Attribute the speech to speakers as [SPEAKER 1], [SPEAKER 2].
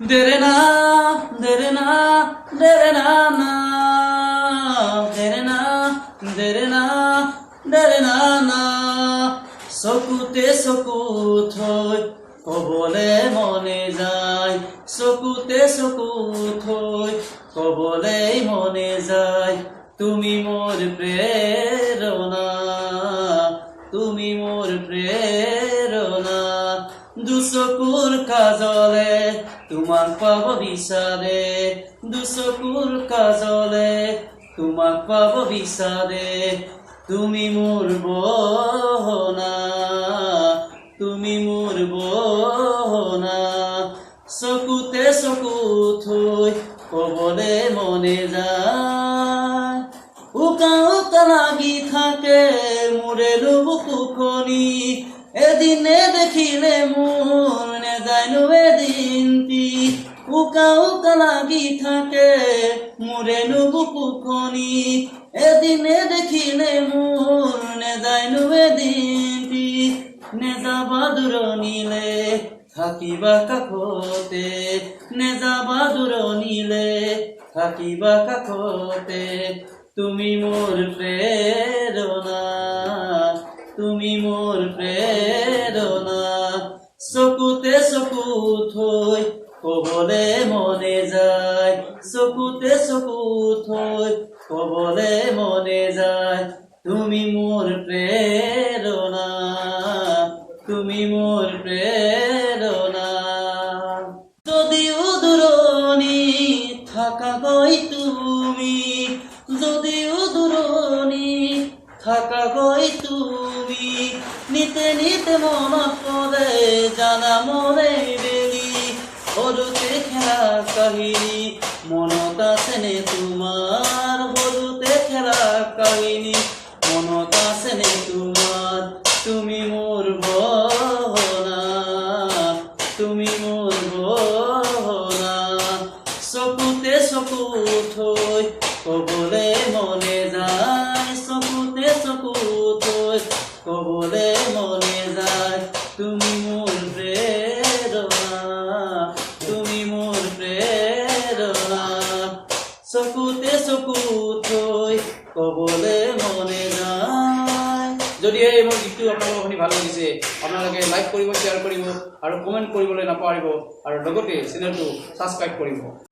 [SPEAKER 1] Dere na, dere na, dere na na, dere na, dere na, dere na na. Sokute sokut hoy, kobole mone jay. Sokute sokut hoy, kobole mone jay. Tumi mor prerona, tumi mor prerona. দুচকুর কাজলে তোমাক পাব বিচাৰে দুচকুর কাজলে তোমাক পাব বিচাৰে তুমি মোৰ বহনা তুমি মোৰ বহনা চকুতে চকু থৈ কবলে মনে যায় উকা উকা লাগি থাকে মোৰে বুকুখনি এদিনে দেখিলে মোৰ নেজানো এদিনটি উকা উকা লাগি থাকে মোৰেনো বুকুখনি এদিনে দেখিলে মোৰ নেজানো এদিনটি নেযাবা দূৰণিলে থাকিবা কাষতে নেযাবা দূৰণিলে থাকিবা কাষতে তুমি মোৰ প্ৰেৰণা তুমি মোর প্রেরণা চকুতে চকু থৈ কবলে মনে যায় চকুতে চকু থৈ কবলে মনে যায় তুমি মোর প্রেরণা তুমি মোর প্রেরণা যদিও দূৰণি থাকা গৈ তুমি যদিও দূৰণি থাকা গৈ তুমি নিতে নিতে মনত পৰে জানা মনে বেলি সৰুতে খেলা কাহিনী মনত আছেনে তোমাৰ সৰুতে খেলা কাহিনী মনত আছেনে তোমাৰ তুমি মোৰ বহনা তুমি মোৰ বহনা চকুতে চকু থৈ কবলে মনে যায় চকুতে চকু থৈ কবলে মনে যায় তুমি মোৰ প্ৰেৰণা তুমি মোৰ প্ৰেৰণা চকুতে চকু থৈ কবলে মনে যায় যদি এই মোৰ গীতটো আপোনালোকৰ শুনি ভাল লাগিছে আপোনালোকে লাইক কৰিব শ্বেয়াৰ কৰিব আৰু কমেণ্ট কৰিবলৈ নাপাহৰিব আৰু লগতে চেনেলটো ছাবস্ক্ৰাইব কৰিব